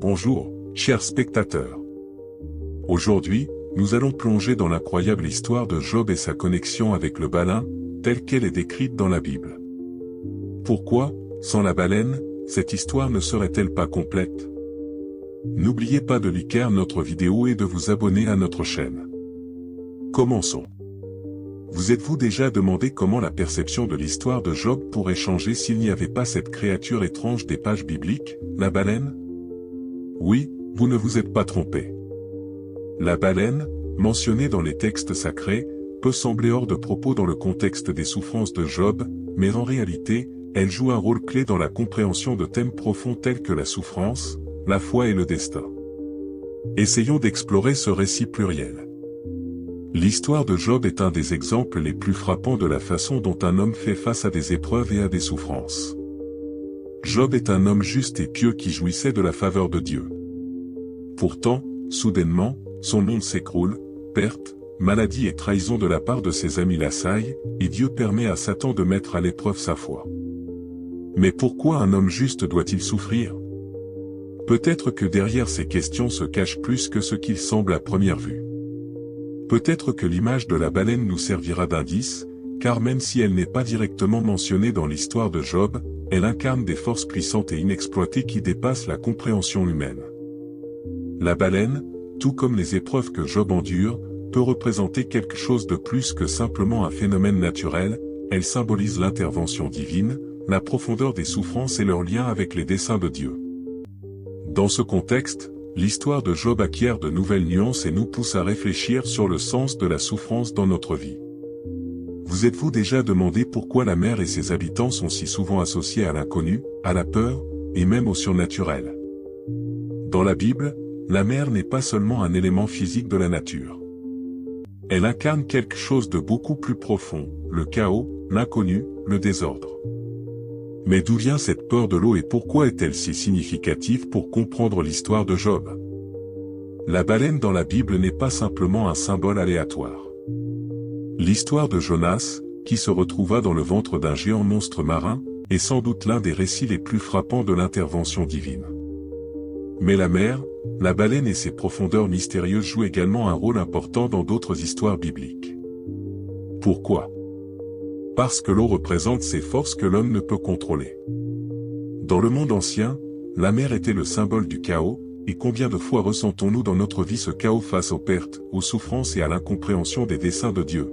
Bonjour, chers spectateurs. Aujourd'hui, nous allons plonger dans l'incroyable histoire de Job et sa connexion avec le baleine, telle qu'elle est décrite dans la Bible. Pourquoi, sans la baleine, cette histoire ne serait-elle pas complète? N'oubliez pas de liker notre vidéo et de vous abonner à notre chaîne. Commençons. Vous êtes-vous déjà demandé comment la perception de l'histoire de Job pourrait changer s'il n'y avait pas cette créature étrange des pages bibliques, la baleine? Oui, vous ne vous êtes pas trompé. La baleine, mentionnée dans les textes sacrés, peut sembler hors de propos dans le contexte des souffrances de Job, mais en réalité, elle joue un rôle clé dans la compréhension de thèmes profonds tels que la souffrance, la foi et le destin. Essayons d'explorer ce récit pluriel. L'histoire de Job est un des exemples les plus frappants de la façon dont un homme fait face à des épreuves et à des souffrances. Job est un homme juste et pieux qui jouissait de la faveur de Dieu. Pourtant, soudainement, son monde s'écroule, perte, maladie et trahison de la part de ses amis l'assaillent, et Dieu permet à Satan de mettre à l'épreuve sa foi. Mais pourquoi un homme juste doit-il souffrir? Peut-être que derrière ces questions se cache plus que ce qu'il semble à première vue. Peut-être que l'image de la baleine nous servira d'indice, car même si elle n'est pas directement mentionnée dans l'histoire de Job, elle incarne des forces puissantes et inexploitées qui dépassent la compréhension humaine. La baleine, tout comme les épreuves que Job endure, peut représenter quelque chose de plus que simplement un phénomène naturel, elle symbolise l'intervention divine, la profondeur des souffrances et leur lien avec les desseins de Dieu. Dans ce contexte, l'histoire de Job acquiert de nouvelles nuances et nous pousse à réfléchir sur le sens de la souffrance dans notre vie. Vous êtes-vous déjà demandé pourquoi la mer et ses habitants sont si souvent associés à l'inconnu, à la peur, et même au surnaturel? Dans la Bible, la mer n'est pas seulement un élément physique de la nature. Elle incarne quelque chose de beaucoup plus profond, le chaos, l'inconnu, le désordre. Mais d'où vient cette peur de l'eau et pourquoi est-elle si significative pour comprendre l'histoire de Job? La baleine dans la Bible n'est pas simplement un symbole aléatoire. L'histoire de Jonas, qui se retrouva dans le ventre d'un géant monstre marin, est sans doute l'un des récits les plus frappants de l'intervention divine. Mais la mer, la baleine et ses profondeurs mystérieuses jouent également un rôle important dans d'autres histoires bibliques. Pourquoi? Parce que l'eau représente ces forces que l'homme ne peut contrôler. Dans le monde ancien, la mer était le symbole du chaos, et combien de fois ressentons-nous dans notre vie ce chaos face aux pertes, aux souffrances et à l'incompréhension des desseins de Dieu?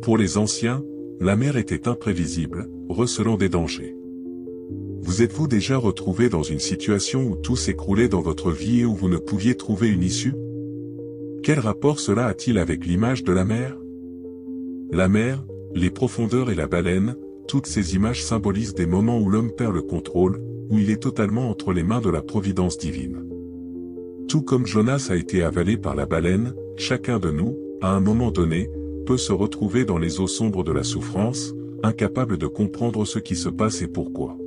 Pour les anciens, la mer était imprévisible, recelant des dangers. Vous êtes-vous déjà retrouvé dans une situation où tout s'écroulait dans votre vie et où vous ne pouviez trouver une issue? Quel rapport cela a-t-il avec l'image de la mer? La mer, les profondeurs et la baleine, toutes ces images symbolisent des moments où l'homme perd le contrôle, où il est totalement entre les mains de la providence divine. Tout comme Jonas a été avalé par la baleine, chacun de nous, à un moment donné, peut se retrouver dans les eaux sombres de la souffrance, incapable de comprendre ce qui se passe et pourquoi.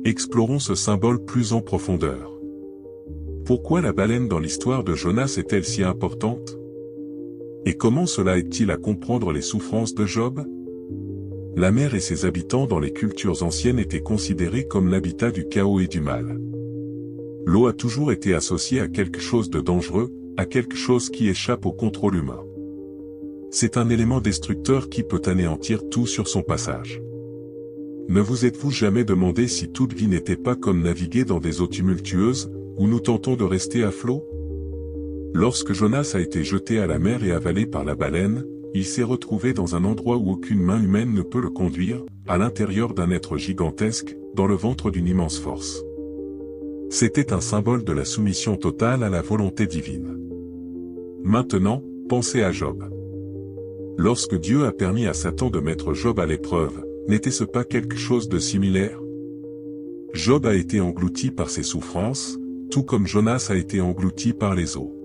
Explorons ce symbole plus en profondeur. Pourquoi la baleine dans l'histoire de Jonas est-elle si importante? Et comment cela aide-t-il à comprendre les souffrances de Job? La mer et ses habitants dans les cultures anciennes étaient considérés comme l'habitat du chaos et du mal. L'eau a toujours été associée à quelque chose de dangereux, à quelque chose qui échappe au contrôle humain. C'est un élément destructeur qui peut anéantir tout sur son passage. Ne vous êtes-vous jamais demandé si toute vie n'était pas comme naviguer dans des eaux tumultueuses, où nous tentons de rester à flot? Lorsque Jonas a été jeté à la mer et avalé par la baleine, il s'est retrouvé dans un endroit où aucune main humaine ne peut le conduire, à l'intérieur d'un être gigantesque, dans le ventre d'une immense force. C'était un symbole de la soumission totale à la volonté divine. Maintenant, pensez à Job. Lorsque Dieu a permis à Satan de mettre Job à l'épreuve, n'était-ce pas quelque chose de similaire? Job a été englouti par ses souffrances, tout comme Jonas a été englouti par les eaux.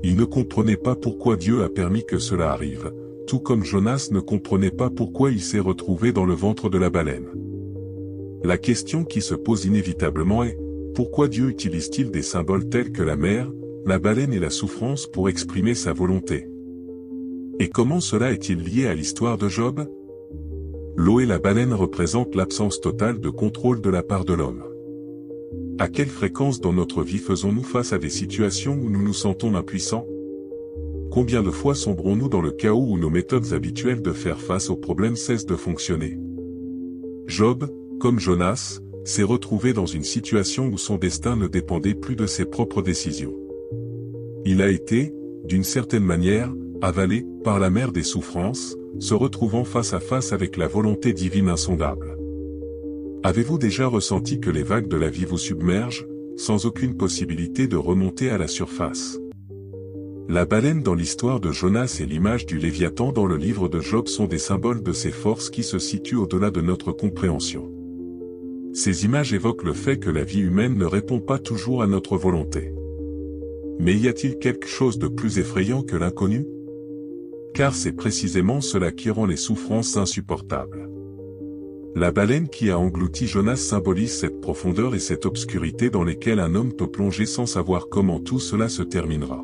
Il ne comprenait pas pourquoi Dieu a permis que cela arrive, tout comme Jonas ne comprenait pas pourquoi il s'est retrouvé dans le ventre de la baleine. La question qui se pose inévitablement est, pourquoi Dieu utilise-t-il des symboles tels que la mer, la baleine et la souffrance pour exprimer sa volonté? Et comment cela est-il lié à l'histoire de Job? L'eau et la baleine représentent l'absence totale de contrôle de la part de l'homme. À quelle fréquence dans notre vie faisons-nous face à des situations où nous nous sentons impuissants? Combien de fois sombrons-nous dans le chaos où nos méthodes habituelles de faire face aux problèmes cessent de fonctionner? Job, comme Jonas, s'est retrouvé dans une situation où son destin ne dépendait plus de ses propres décisions. Il a été, d'une certaine manière, avalé par la mer des souffrances, se retrouvant face à face avec la volonté divine insondable. Avez-vous déjà ressenti que les vagues de la vie vous submergent, sans aucune possibilité de remonter à la surface? La baleine dans l'histoire de Jonas et l'image du Léviathan dans le livre de Job sont des symboles de ces forces qui se situent au-delà de notre compréhension. Ces images évoquent le fait que la vie humaine ne répond pas toujours à notre volonté. Mais y a-t-il quelque chose de plus effrayant que l'inconnu? Car c'est précisément cela qui rend les souffrances insupportables. La baleine qui a englouti Jonas symbolise cette profondeur et cette obscurité dans lesquelles un homme peut plonger sans savoir comment tout cela se terminera.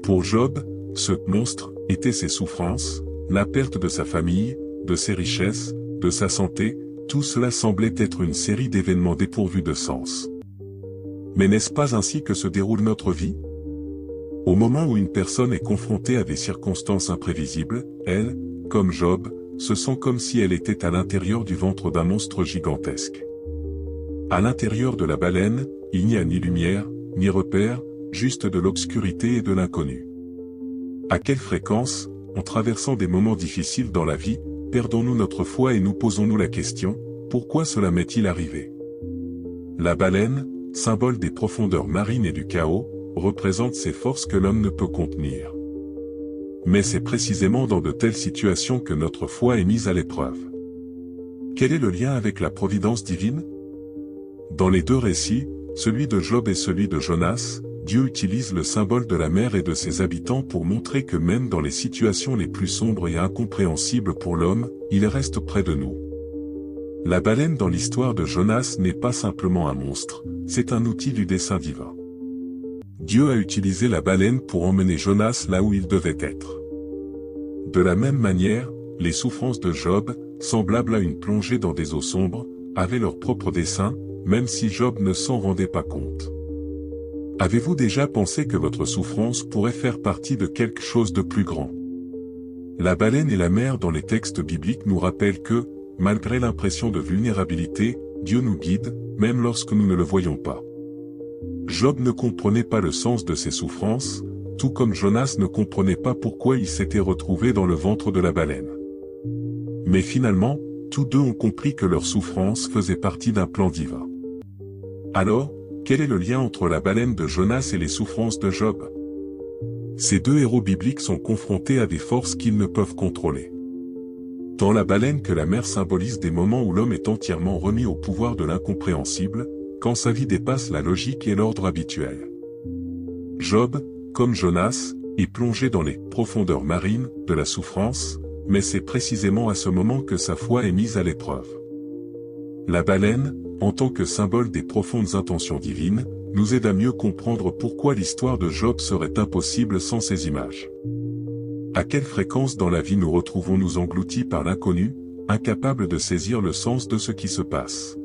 Pour Job, ce monstre était ses souffrances, la perte de sa famille, de ses richesses, de sa santé, tout cela semblait être une série d'événements dépourvus de sens. Mais n'est-ce pas ainsi que se déroule notre vie? Au moment où une personne est confrontée à des circonstances imprévisibles, elle, comme Job, se sent comme si elle était à l'intérieur du ventre d'un monstre gigantesque. À l'intérieur de la baleine, il n'y a ni lumière, ni repère, juste de l'obscurité et de l'inconnu. À quelle fréquence, en traversant des moments difficiles dans la vie, perdons-nous notre foi et nous posons-nous la question, pourquoi cela m'est-il arrivé? La baleine, symbole des profondeurs marines et du chaos, représente ces forces que l'homme ne peut contenir. Mais c'est précisément dans de telles situations que notre foi est mise à l'épreuve. Quel est le lien avec la providence divine? Dans les deux récits, celui de Job et celui de Jonas, Dieu utilise le symbole de la mer et de ses habitants pour montrer que même dans les situations les plus sombres et incompréhensibles pour l'homme, il reste près de nous. La baleine dans l'histoire de Jonas n'est pas simplement un monstre, c'est un outil du dessein divin. Dieu a utilisé la baleine pour emmener Jonas là où il devait être. De la même manière, les souffrances de Job, semblables à une plongée dans des eaux sombres, avaient leur propre dessein, même si Job ne s'en rendait pas compte. Avez-vous déjà pensé que votre souffrance pourrait faire partie de quelque chose de plus grand? La baleine et la mer dans les textes bibliques nous rappellent que, malgré l'impression de vulnérabilité, Dieu nous guide, même lorsque nous ne le voyons pas. Job ne comprenait pas le sens de ses souffrances, tout comme Jonas ne comprenait pas pourquoi il s'était retrouvé dans le ventre de la baleine. Mais finalement, tous deux ont compris que leur souffrance faisait partie d'un plan divin. Alors, quel est le lien entre la baleine de Jonas et les souffrances de Job? Ces deux héros bibliques sont confrontés à des forces qu'ils ne peuvent contrôler. Tant la baleine que la mer symbolisent des moments où l'homme est entièrement remis au pouvoir de l'incompréhensible, quand sa vie dépasse la logique et l'ordre habituel. Job, comme Jonas, est plongé dans les profondeurs marines de la souffrance, mais c'est précisément à ce moment que sa foi est mise à l'épreuve. La baleine, en tant que symbole des profondes intentions divines, nous aide à mieux comprendre pourquoi l'histoire de Job serait impossible sans ces images. À quelle fréquence dans la vie nous retrouvons-nous engloutis par l'inconnu, incapables de saisir le sens de ce qui se passe?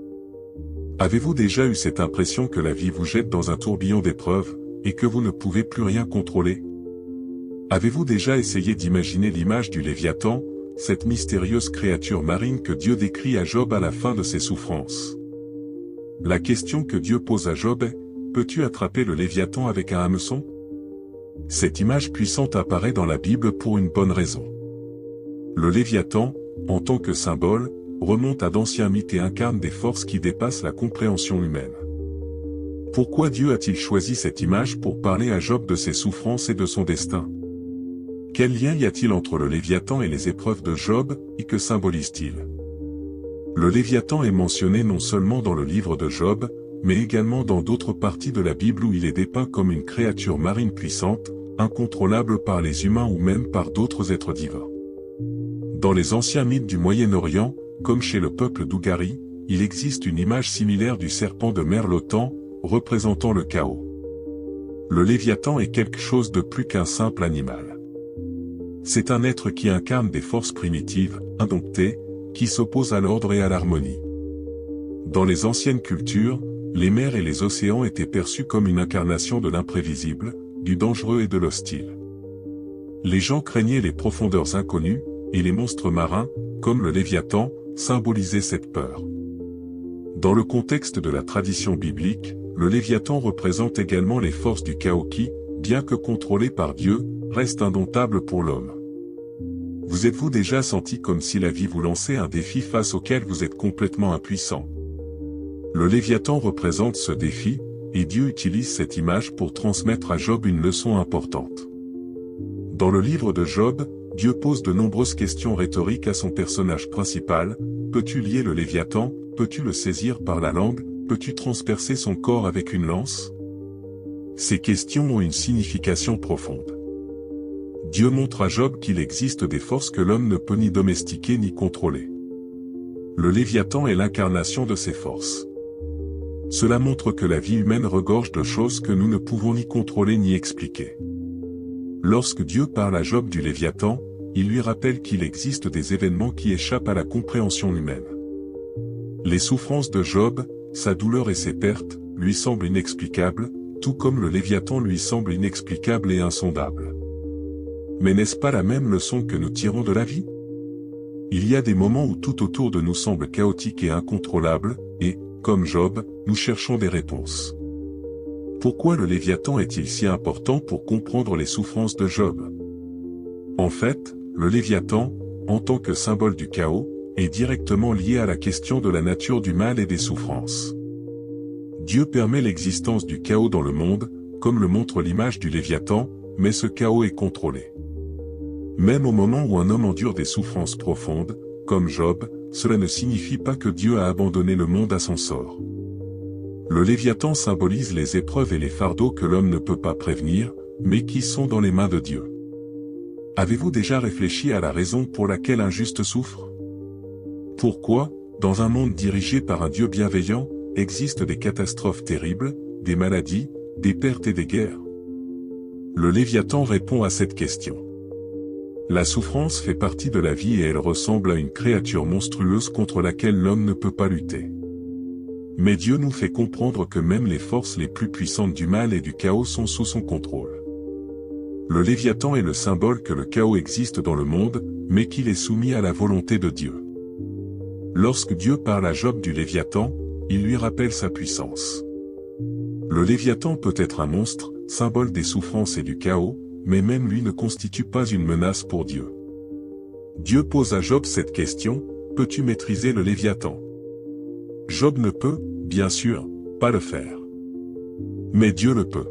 Avez-vous déjà eu cette impression que la vie vous jette dans un tourbillon d'épreuves, et que vous ne pouvez plus rien contrôler? Avez-vous déjà essayé d'imaginer l'image du Léviathan, cette mystérieuse créature marine que Dieu décrit à Job à la fin de ses souffrances? La question que Dieu pose à Job est, peux-tu attraper le Léviathan avec un hameçon? Cette image puissante apparaît dans la Bible pour une bonne raison. Le Léviathan, en tant que symbole, remonte à d'anciens mythes et incarne des forces qui dépassent la compréhension humaine. Pourquoi Dieu a-t-il choisi cette image pour parler à Job de ses souffrances et de son destin? Quel lien y a-t-il entre le Léviathan et les épreuves de Job, et que symbolise-t-il? Le Léviathan est mentionné non seulement dans le livre de Job, mais également dans d'autres parties de la Bible où il est dépeint comme une créature marine puissante, incontrôlable par les humains ou même par d'autres êtres divins. Dans les anciens mythes du Moyen-Orient, comme chez le peuple d'Ougari, il existe une image similaire du serpent de Merlotan, représentant le chaos. Le Léviathan est quelque chose de plus qu'un simple animal. C'est un être qui incarne des forces primitives, indomptées, qui s'opposent à l'ordre et à l'harmonie. Dans les anciennes cultures, les mers et les océans étaient perçus comme une incarnation de l'imprévisible, du dangereux et de l'hostile. Les gens craignaient les profondeurs inconnues, et les monstres marins, comme le Léviathan, symbolisaient cette peur. Dans le contexte de la tradition biblique, le Léviathan représente également les forces du chaos qui, bien que contrôlées par Dieu, restent indomptables pour l'homme. Vous êtes-vous déjà senti comme si la vie vous lançait un défi face auquel vous êtes complètement impuissant? Le Léviathan représente ce défi, et Dieu utilise cette image pour transmettre à Job une leçon importante. Dans le livre de Job, Dieu pose de nombreuses questions rhétoriques à son personnage principal. Peux-tu lier le Léviathan? Peux-tu le saisir par la langue? Peux-tu transpercer son corps avec une lance? Ces questions ont une signification profonde. Dieu montre à Job qu'il existe des forces que l'homme ne peut ni domestiquer ni contrôler. Le Léviathan est l'incarnation de ces forces. Cela montre que la vie humaine regorge de choses que nous ne pouvons ni contrôler ni expliquer. Lorsque Dieu parle à Job du Léviathan, il lui rappelle qu'il existe des événements qui échappent à la compréhension humaine. Les souffrances de Job, sa douleur et ses pertes, lui semblent inexplicables, tout comme le Léviathan lui semble inexplicable et insondable. Mais n'est-ce pas la même leçon que nous tirons de la vie? Il y a des moments où tout autour de nous semble chaotique et incontrôlable, et, comme Job, nous cherchons des réponses. Pourquoi le Léviathan est-il si important pour comprendre les souffrances de Job? En fait, le Léviathan, en tant que symbole du chaos, est directement lié à la question de la nature du mal et des souffrances. Dieu permet l'existence du chaos dans le monde, comme le montre l'image du Léviathan, mais ce chaos est contrôlé. Même au moment où un homme endure des souffrances profondes, comme Job, cela ne signifie pas que Dieu a abandonné le monde à son sort. Le Léviathan symbolise les épreuves et les fardeaux que l'homme ne peut pas prévenir, mais qui sont dans les mains de Dieu. Avez-vous déjà réfléchi à la raison pour laquelle un juste souffre? Pourquoi, dans un monde dirigé par un Dieu bienveillant, existent des catastrophes terribles, des maladies, des pertes et des guerres? Le Léviathan répond à cette question. La souffrance fait partie de la vie et elle ressemble à une créature monstrueuse contre laquelle l'homme ne peut pas lutter. Mais Dieu nous fait comprendre que même les forces les plus puissantes du mal et du chaos sont sous son contrôle. Le Léviathan est le symbole que le chaos existe dans le monde, mais qu'il est soumis à la volonté de Dieu. Lorsque Dieu parle à Job du Léviathan, il lui rappelle sa puissance. Le Léviathan peut être un monstre, symbole des souffrances et du chaos, mais même lui ne constitue pas une menace pour Dieu. Dieu pose à Job cette question, peux-tu maîtriser le Léviathan? Job ne peut, bien sûr, pas le faire. Mais Dieu le peut.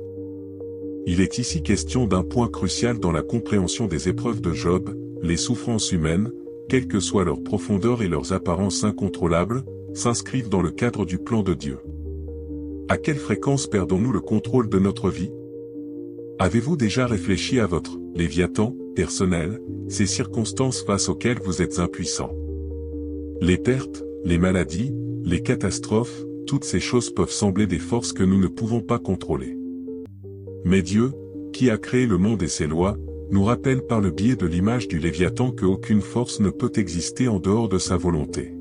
Il est ici question d'un point crucial dans la compréhension des épreuves de Job, les souffrances humaines, quelle que soit leur profondeur et leurs apparences incontrôlables, s'inscrivent dans le cadre du plan de Dieu. À quelle fréquence perdons-nous le contrôle de notre vie? Avez-vous déjà réfléchi à votre Léviathan personnel, ces circonstances face auxquelles vous êtes impuissant? Les pertes, les maladies, les catastrophes, toutes ces choses peuvent sembler des forces que nous ne pouvons pas contrôler. Mais Dieu, qui a créé le monde et ses lois, nous rappelle par le biais de l'image du Léviathan qu'aucune force ne peut exister en dehors de sa volonté.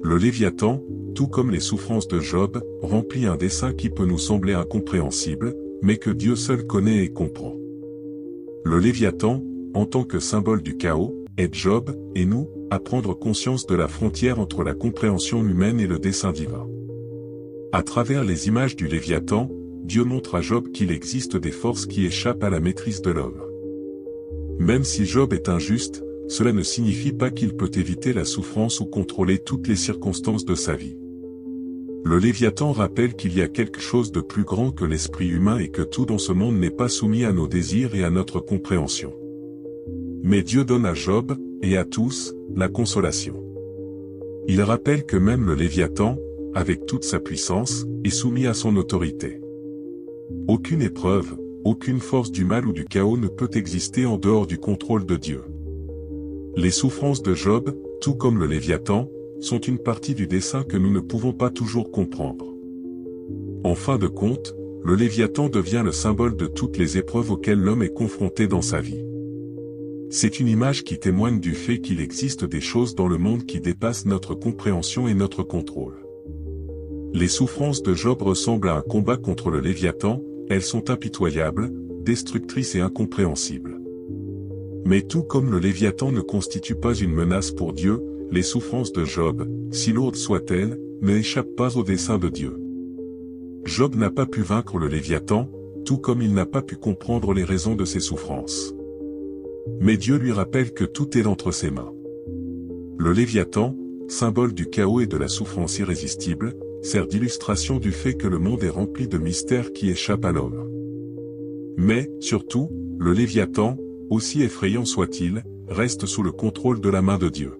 Le Léviathan, tout comme les souffrances de Job, remplit un dessein qui peut nous sembler incompréhensible, mais que Dieu seul connaît et comprend. Le Léviathan, en tant que symbole du chaos, aide Job, et nous, à prendre conscience de la frontière entre la compréhension humaine et le dessein divin. À travers les images du Léviathan, Dieu montre à Job qu'il existe des forces qui échappent à la maîtrise de l'homme. Même si Job est injuste, cela ne signifie pas qu'il peut éviter la souffrance ou contrôler toutes les circonstances de sa vie. Le Léviathan rappelle qu'il y a quelque chose de plus grand que l'esprit humain et que tout dans ce monde n'est pas soumis à nos désirs et à notre compréhension. Mais Dieu donne à Job, et à tous, la consolation. Il rappelle que même le Léviathan, avec toute sa puissance, est soumis à son autorité. Aucune épreuve, aucune force du mal ou du chaos ne peut exister en dehors du contrôle de Dieu. Les souffrances de Job, tout comme le Léviathan, sont une partie du dessein que nous ne pouvons pas toujours comprendre. En fin de compte, le Léviathan devient le symbole de toutes les épreuves auxquelles l'homme est confronté dans sa vie. C'est une image qui témoigne du fait qu'il existe des choses dans le monde qui dépassent notre compréhension et notre contrôle. Les souffrances de Job ressemblent à un combat contre le Léviathan, elles sont impitoyables, destructrices et incompréhensibles. Mais tout comme le Léviathan ne constitue pas une menace pour Dieu, les souffrances de Job, si lourdes soient-elles, ne échappent pas au dessein de Dieu. Job n'a pas pu vaincre le Léviathan, tout comme il n'a pas pu comprendre les raisons de ses souffrances. Mais Dieu lui rappelle que tout est entre ses mains. Le Léviathan, symbole du chaos et de la souffrance irrésistible, sert d'illustration du fait que le monde est rempli de mystères qui échappent à l'homme. Mais, surtout, le Léviathan, aussi effrayant soit-il, reste sous le contrôle de la main de Dieu.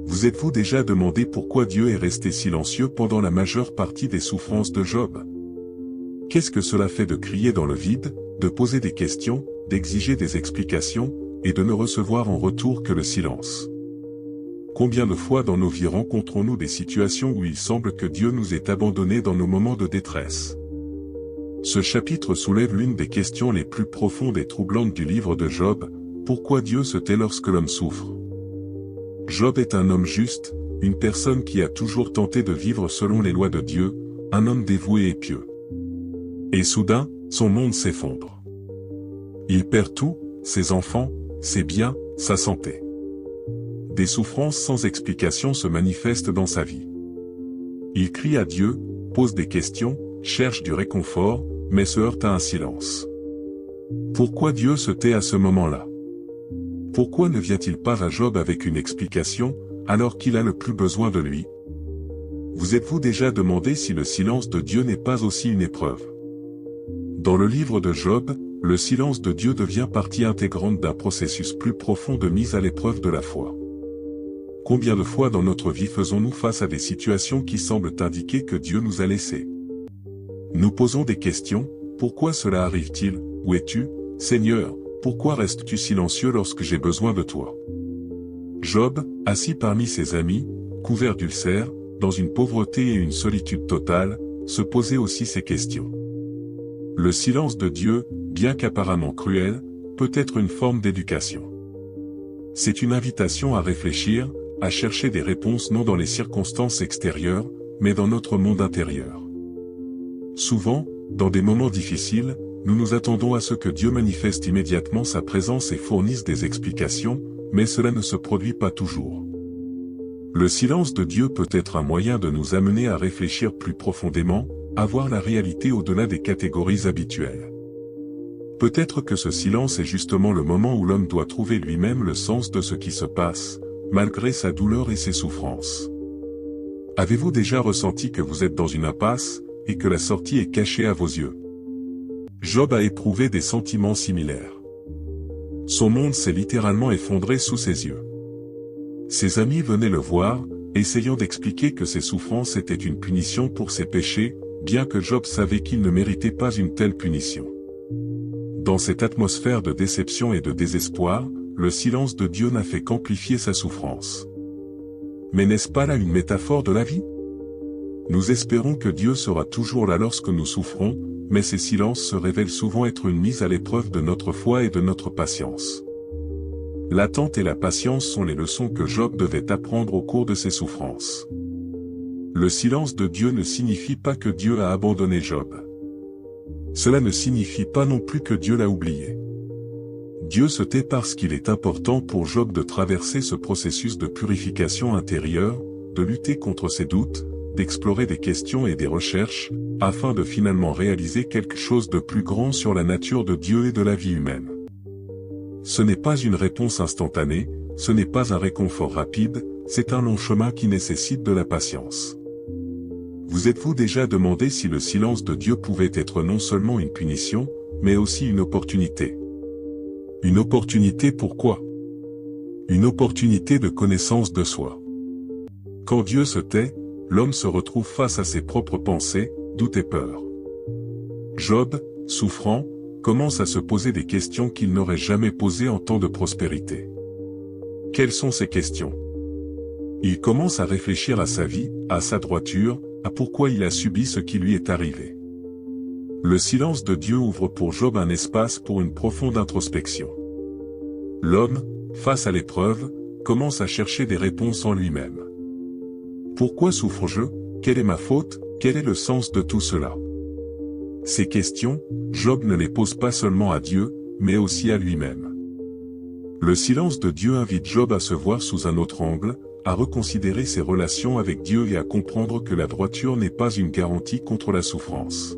Vous êtes-vous déjà demandé pourquoi Dieu est resté silencieux pendant la majeure partie des souffrances de Job? Qu'est-ce que cela fait de crier dans le vide, de poser des questions, d'exiger des explications, et de ne recevoir en retour que le silence? Combien de fois dans nos vies rencontrons-nous des situations où il semble que Dieu nous ait abandonnés dans nos moments de détresse? Ce chapitre soulève l'une des questions les plus profondes et troublantes du livre de Job: pourquoi Dieu se tait lorsque l'homme souffre? Job est un homme juste, une personne qui a toujours tenté de vivre selon les lois de Dieu, un homme dévoué et pieux. Et soudain, son monde s'effondre. Il perd tout, ses enfants, ses biens, sa santé. Des souffrances sans explication se manifestent dans sa vie. Il crie à Dieu, pose des questions, cherche du réconfort, mais se heurte à un silence. Pourquoi Dieu se tait à ce moment-là? Pourquoi ne vient-il pas à Job avec une explication, alors qu'il a le plus besoin de lui? Vous êtes-vous déjà demandé si le silence de Dieu n'est pas aussi une épreuve? Dans le livre de Job, le silence de Dieu devient partie intégrante d'un processus plus profond de mise à l'épreuve de la foi. Combien de fois dans notre vie faisons-nous face à des situations qui semblent indiquer que Dieu nous a laissés? Nous posons des questions: pourquoi cela arrive-t-il? Où es-tu, Seigneur? Pourquoi restes-tu silencieux lorsque j'ai besoin de toi? Job, assis parmi ses amis, couvert d'ulcères, dans une pauvreté et une solitude totale, se posait aussi ces questions. Le silence de Dieu, bien qu'apparemment cruel, peut être une forme d'éducation. C'est une invitation à réfléchir, à chercher des réponses non dans les circonstances extérieures, mais dans notre monde intérieur. Souvent, dans des moments difficiles, nous nous attendons à ce que Dieu manifeste immédiatement sa présence et fournisse des explications, mais cela ne se produit pas toujours. Le silence de Dieu peut être un moyen de nous amener à réfléchir plus profondément, à voir la réalité au-delà des catégories habituelles. Peut-être que ce silence est justement le moment où l'homme doit trouver lui-même le sens de ce qui se passe, malgré sa douleur et ses souffrances. Avez-vous déjà ressenti que vous êtes dans une impasse, et que la sortie est cachée à vos yeux? Job a éprouvé des sentiments similaires. Son monde s'est littéralement effondré sous ses yeux. Ses amis venaient le voir, essayant d'expliquer que ses souffrances étaient une punition pour ses péchés, bien que Job savait qu'il ne méritait pas une telle punition. Dans cette atmosphère de déception et de désespoir, le silence de Dieu n'a fait qu'amplifier sa souffrance. Mais n'est-ce pas là une métaphore de la vie? Nous espérons que Dieu sera toujours là lorsque nous souffrons, mais ces silences se révèlent souvent être une mise à l'épreuve de notre foi et de notre patience. L'attente et la patience sont les leçons que Job devait apprendre au cours de ses souffrances. Le silence de Dieu ne signifie pas que Dieu a abandonné Job. Cela ne signifie pas non plus que Dieu l'a oublié. Dieu se tait parce qu'il est important pour Job de traverser ce processus de purification intérieure, de lutter contre ses doutes, d'explorer des questions et des recherches, afin de finalement réaliser quelque chose de plus grand sur la nature de Dieu et de la vie humaine. Ce n'est pas une réponse instantanée, ce n'est pas un réconfort rapide, c'est un long chemin qui nécessite de la patience. Vous êtes-vous déjà demandé si le silence de Dieu pouvait être non seulement une punition, mais aussi une opportunité? Une opportunité pour quoi? Une opportunité de connaissance de soi. Quand Dieu se tait, l'homme se retrouve face à ses propres pensées, doutes et peurs. Job, souffrant, commence à se poser des questions qu'il n'aurait jamais posées en temps de prospérité. Quelles sont ces questions? Il commence à réfléchir à sa vie, à sa droiture, à pourquoi il a subi ce qui lui est arrivé. Le silence de Dieu ouvre pour Job un espace pour une profonde introspection. L'homme, face à l'épreuve, commence à chercher des réponses en lui-même. Pourquoi souffre-je? Quelle est ma faute? Quel est le sens de tout cela? Ces questions, Job ne les pose pas seulement à Dieu, mais aussi à lui-même. Le silence de Dieu invite Job à se voir sous un autre angle, à reconsidérer ses relations avec Dieu et à comprendre que la droiture n'est pas une garantie contre la souffrance.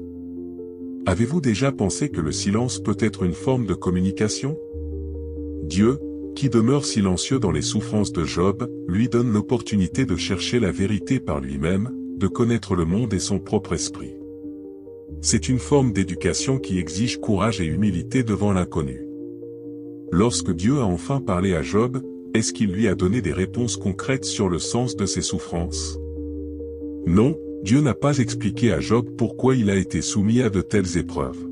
Avez-vous déjà pensé que le silence peut être une forme de communication? Dieu, qui demeure silencieux dans les souffrances de Job, lui donne l'opportunité de chercher la vérité par lui-même, de connaître le monde et son propre esprit. C'est une forme d'éducation qui exige courage et humilité devant l'inconnu. Lorsque Dieu a enfin parlé à Job, est-ce qu'il lui a donné des réponses concrètes sur le sens de ses souffrances? Non, Dieu n'a pas expliqué à Job pourquoi il a été soumis à de telles épreuves.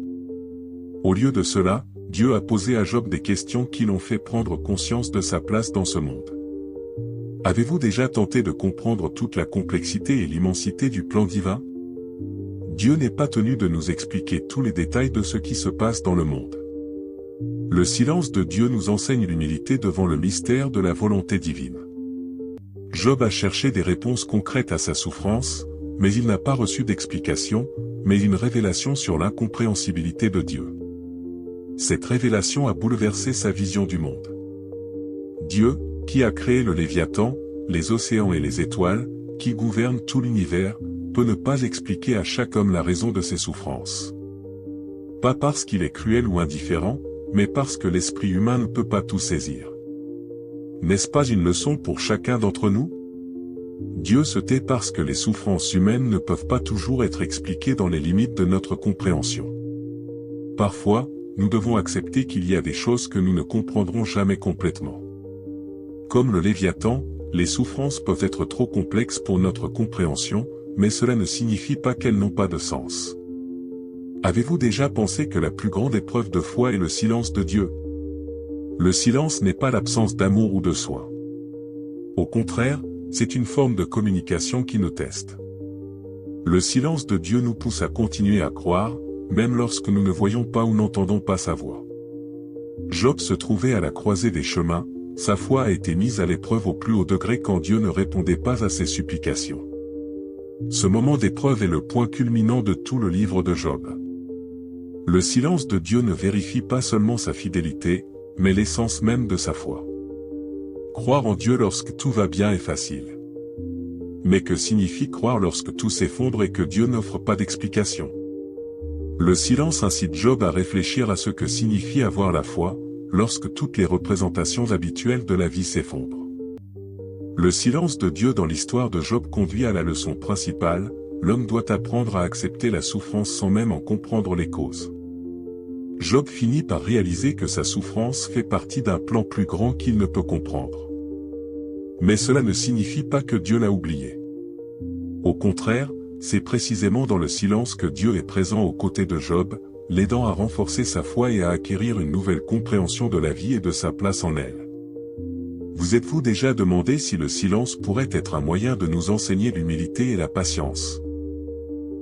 Au lieu de cela, Dieu a posé à Job des questions qui l'ont fait prendre conscience de sa place dans ce monde. Avez-vous déjà tenté de comprendre toute la complexité et l'immensité du plan divin? Dieu n'est pas tenu de nous expliquer tous les détails de ce qui se passe dans le monde. Le silence de Dieu nous enseigne l'humilité devant le mystère de la volonté divine. Job a cherché des réponses concrètes à sa souffrance, mais il n'a pas reçu d'explication, mais une révélation sur l'incompréhensibilité de Dieu. Cette révélation a bouleversé sa vision du monde. Dieu, qui a créé le Léviathan, les océans et les étoiles, qui gouverne tout l'univers, peut ne pas expliquer à chaque homme la raison de ses souffrances. Pas parce qu'il est cruel ou indifférent, mais parce que l'esprit humain ne peut pas tout saisir. N'est-ce pas une leçon pour chacun d'entre nous? Dieu se tait parce que les souffrances humaines ne peuvent pas toujours être expliquées dans les limites de notre compréhension. Parfois, nous devons accepter qu'il y a des choses que nous ne comprendrons jamais complètement. Comme le Léviathan, les souffrances peuvent être trop complexes pour notre compréhension, mais cela ne signifie pas qu'elles n'ont pas de sens. Avez-vous déjà pensé que la plus grande épreuve de foi est le silence de Dieu? Le silence n'est pas l'absence d'amour ou de soin. Au contraire, c'est une forme de communication qui nous teste. Le silence de Dieu nous pousse à continuer à croire, même lorsque nous ne voyons pas ou n'entendons pas sa voix. Job se trouvait à la croisée des chemins, sa foi a été mise à l'épreuve au plus haut degré quand Dieu ne répondait pas à ses supplications. Ce moment d'épreuve est le point culminant de tout le livre de Job. Le silence de Dieu ne vérifie pas seulement sa fidélité, mais l'essence même de sa foi. Croire en Dieu lorsque tout va bien est facile. Mais que signifie croire lorsque tout s'effondre et que Dieu n'offre pas d'explication? Le silence incite Job à réfléchir à ce que signifie avoir la foi, lorsque toutes les représentations habituelles de la vie s'effondrent. Le silence de Dieu dans l'histoire de Job conduit à la leçon principale: l'homme doit apprendre à accepter la souffrance sans même en comprendre les causes. Job finit par réaliser que sa souffrance fait partie d'un plan plus grand qu'il ne peut comprendre. Mais cela ne signifie pas que Dieu l'a oublié. Au contraire, c'est précisément dans le silence que Dieu est présent aux côtés de Job, l'aidant à renforcer sa foi et à acquérir une nouvelle compréhension de la vie et de sa place en elle. Vous êtes-vous déjà demandé si le silence pourrait être un moyen de nous enseigner l'humilité et la patience?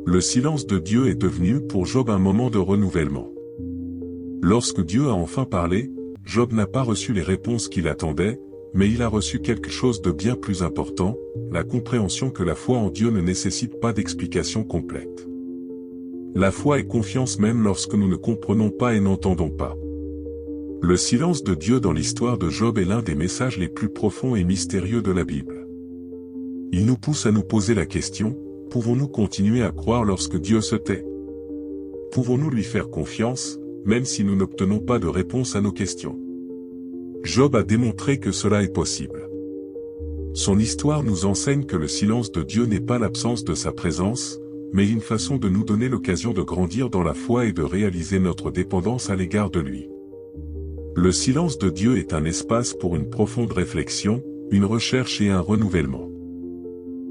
Le silence de Dieu est devenu pour Job un moment de renouvellement. Lorsque Dieu a enfin parlé, Job n'a pas reçu les réponses qu'il attendait, mais il a reçu quelque chose de bien plus important, la compréhension que la foi en Dieu ne nécessite pas d'explication complète. La foi est confiance même lorsque nous ne comprenons pas et n'entendons pas. Le silence de Dieu dans l'histoire de Job est l'un des messages les plus profonds et mystérieux de la Bible. Il nous pousse à nous poser la question: pouvons-nous continuer à croire lorsque Dieu se tait? Pouvons-nous lui faire confiance, même si nous n'obtenons pas de réponse à nos questions? Job a démontré que cela est possible. Son histoire nous enseigne que le silence de Dieu n'est pas l'absence de sa présence, mais une façon de nous donner l'occasion de grandir dans la foi et de réaliser notre dépendance à l'égard de lui. Le silence de Dieu est un espace pour une profonde réflexion, une recherche et un renouvellement.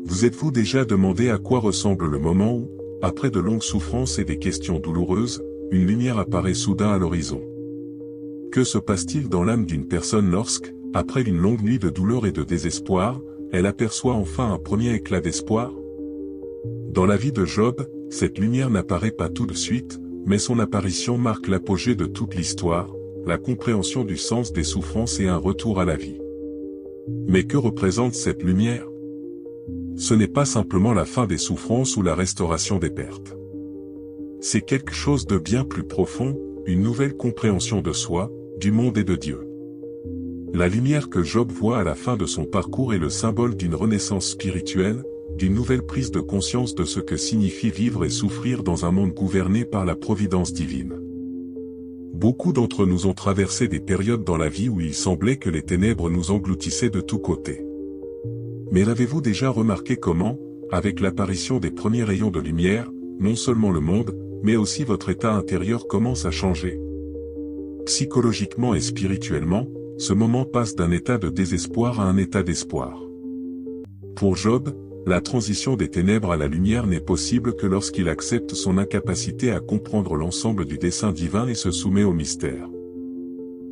Vous êtes-vous déjà demandé à quoi ressemble le moment où, après de longues souffrances et des questions douloureuses, une lumière apparaît soudain à l'horizon? Que se passe-t-il dans l'âme d'une personne lorsque, après une longue nuit de douleur et de désespoir, elle aperçoit enfin un premier éclat d'espoir? Dans la vie de Job, cette lumière n'apparaît pas tout de suite, mais son apparition marque l'apogée de toute l'histoire, la compréhension du sens des souffrances et un retour à la vie. Mais que représente cette lumière? ce n'est pas simplement la fin des souffrances ou la restauration des pertes. C'est quelque chose de bien plus profond, une nouvelle compréhension de soi, du monde et de Dieu. La lumière que Job voit à la fin de son parcours est le symbole d'une renaissance spirituelle, d'une nouvelle prise de conscience de ce que signifie vivre et souffrir dans un monde gouverné par la providence divine. Beaucoup d'entre nous ont traversé des périodes dans la vie où il semblait que les ténèbres nous engloutissaient de tous côtés. Mais avez-vous déjà remarqué comment, avec l'apparition des premiers rayons de lumière, non seulement le monde, mais aussi votre état intérieur commence à changer? Psychologiquement et spirituellement, ce moment passe d'un état de désespoir à un état d'espoir. Pour Job, la transition des ténèbres à la lumière n'est possible que lorsqu'il accepte son incapacité à comprendre l'ensemble du dessein divin et se soumet au mystère.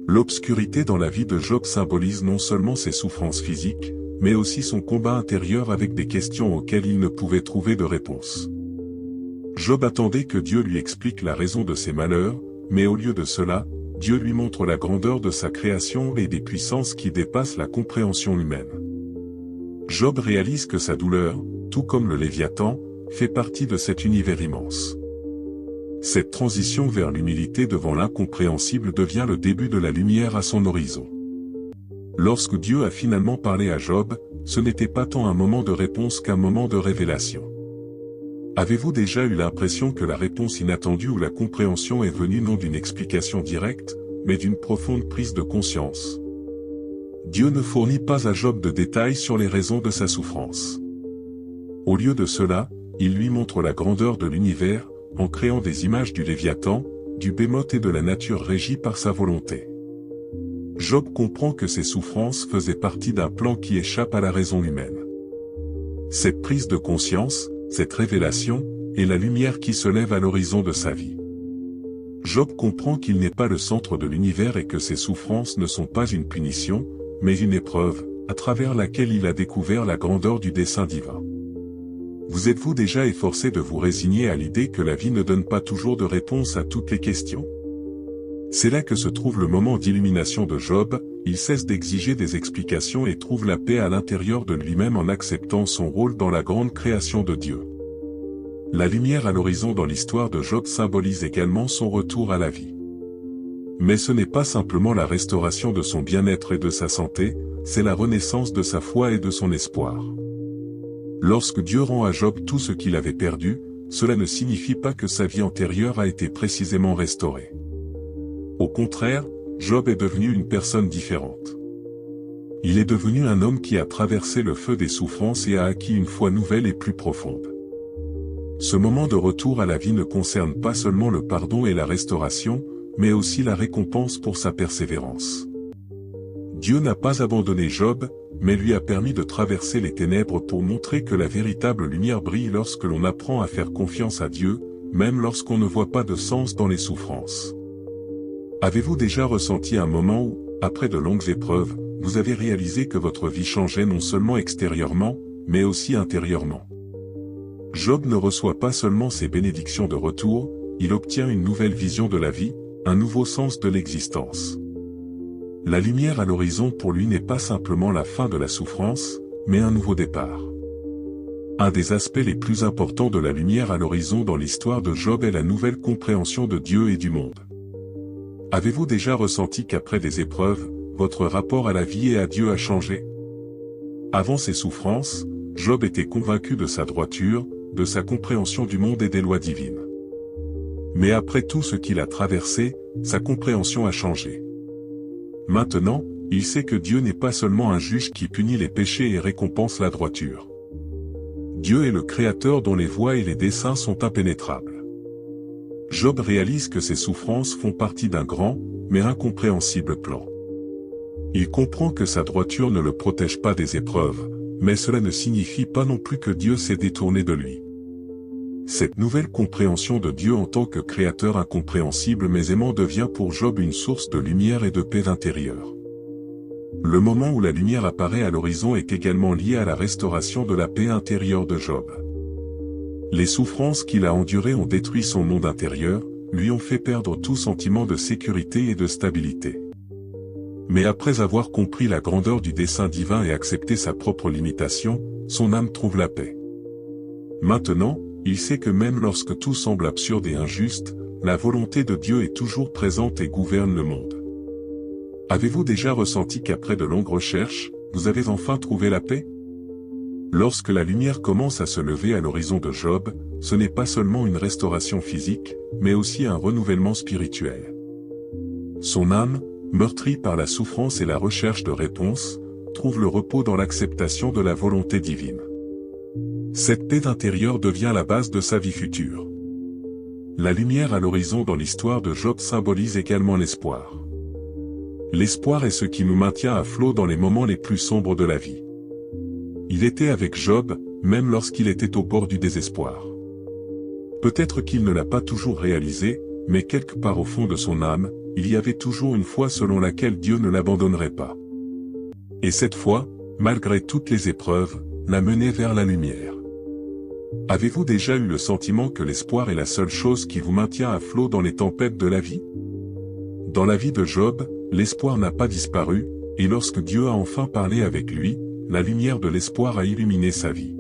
L'obscurité dans la vie de Job symbolise non seulement ses souffrances physiques, mais aussi son combat intérieur avec des questions auxquelles il ne pouvait trouver de réponse. Job attendait que Dieu lui explique la raison de ses malheurs, mais au lieu de cela, Dieu lui montre la grandeur de sa création et des puissances qui dépassent la compréhension humaine. Job réalise que sa douleur, tout comme le Léviathan, fait partie de cet univers immense. Cette transition vers l'humilité devant l'incompréhensible devient le début de la lumière à son horizon. Lorsque Dieu a finalement parlé à Job, ce n'était pas tant un moment de réponse qu'un moment de révélation. Avez-vous déjà eu l'impression que la réponse inattendue ou la compréhension est venue non d'une explication directe, mais d'une profonde prise de conscience? Dieu ne fournit pas à Job de détails sur les raisons de sa souffrance. Au lieu de cela, il lui montre la grandeur de l'univers, en créant des images du Léviathan, du Bémoth et de la nature régie par sa volonté. Job comprend que ses souffrances faisaient partie d'un plan qui échappe à la raison humaine. Cette prise de conscience, cette révélation, est la lumière qui se lève à l'horizon de sa vie. Job comprend qu'il n'est pas le centre de l'univers et que ses souffrances ne sont pas une punition, mais une épreuve, à travers laquelle il a découvert la grandeur du dessein divin. Vous êtes-vous déjà efforcé de vous résigner à l'idée que la vie ne donne pas toujours de réponse à toutes les questions? C'est là que se trouve le moment d'illumination de Job, il cesse d'exiger des explications et trouve la paix à l'intérieur de lui-même en acceptant son rôle dans la grande création de Dieu. La lumière à l'horizon dans l'histoire de Job symbolise également son retour à la vie. Mais ce n'est pas simplement la restauration de son bien-être et de sa santé, c'est la renaissance de sa foi et de son espoir. Lorsque Dieu rend à Job tout ce qu'il avait perdu, cela ne signifie pas que sa vie antérieure a été précisément restaurée. Au contraire, Job est devenu une personne différente. Il est devenu un homme qui a traversé le feu des souffrances et a acquis une foi nouvelle et plus profonde. Ce moment de retour à la vie ne concerne pas seulement le pardon et la restauration, mais aussi la récompense pour sa persévérance. Dieu n'a pas abandonné Job, mais lui a permis de traverser les ténèbres pour montrer que la véritable lumière brille lorsque l'on apprend à faire confiance à Dieu, même lorsqu'on ne voit pas de sens dans les souffrances. Avez-vous déjà ressenti un moment où, après de longues épreuves, vous avez réalisé que votre vie changeait non seulement extérieurement, mais aussi intérieurement? Job ne reçoit pas seulement ses bénédictions de retour, il obtient une nouvelle vision de la vie, un nouveau sens de l'existence. La lumière à l'horizon pour lui n'est pas simplement la fin de la souffrance, mais un nouveau départ. Un des aspects les plus importants de la lumière à l'horizon dans l'histoire de Job est la nouvelle compréhension de Dieu et du monde. Avez-vous déjà ressenti qu'après des épreuves, votre rapport à la vie et à Dieu a changé? Avant ses souffrances, Job était convaincu de sa droiture, de sa compréhension du monde et des lois divines. Mais après tout ce qu'il a traversé, sa compréhension a changé. Maintenant, il sait que Dieu n'est pas seulement un juge qui punit les péchés et récompense la droiture. Dieu est le Créateur dont les voies et les desseins sont impénétrables. Job réalise que ses souffrances font partie d'un grand, mais incompréhensible plan. Il comprend que sa droiture ne le protège pas des épreuves, mais cela ne signifie pas non plus que Dieu s'est détourné de lui. Cette nouvelle compréhension de Dieu en tant que créateur incompréhensible mais aimant devient pour Job une source de lumière et de paix intérieure. Le moment où la lumière apparaît à l'horizon est également lié à la restauration de la paix intérieure de Job. Les souffrances qu'il a endurées ont détruit son monde intérieur, lui ont fait perdre tout sentiment de sécurité et de stabilité. Mais après avoir compris la grandeur du dessein divin et accepté sa propre limitation, son âme trouve la paix. Maintenant, il sait que même lorsque tout semble absurde et injuste, la volonté de Dieu est toujours présente et gouverne le monde. Avez-vous déjà ressenti qu'après de longues recherches, vous avez enfin trouvé la paix? Lorsque la lumière commence à se lever à l'horizon de Job, ce n'est pas seulement une restauration physique, mais aussi un renouvellement spirituel. Son âme, meurtrie par la souffrance et la recherche de réponses, trouve le repos dans l'acceptation de la volonté divine. Cette paix intérieure devient la base de sa vie future. La lumière à l'horizon dans l'histoire de Job symbolise également l'espoir. L'espoir est ce qui nous maintient à flot dans les moments les plus sombres de la vie. Il était avec Job, même lorsqu'il était au bord du désespoir. Peut-être qu'il ne l'a pas toujours réalisé, mais quelque part au fond de son âme, il y avait toujours une foi selon laquelle Dieu ne l'abandonnerait pas. Et cette foi, malgré toutes les épreuves, l'a mené vers la lumière. Avez-vous déjà eu le sentiment que l'espoir est la seule chose qui vous maintient à flot dans les tempêtes de la vie? Dans la vie de Job, l'espoir n'a pas disparu, et lorsque Dieu a enfin parlé avec lui, la lumière de l'espoir a illuminé sa vie.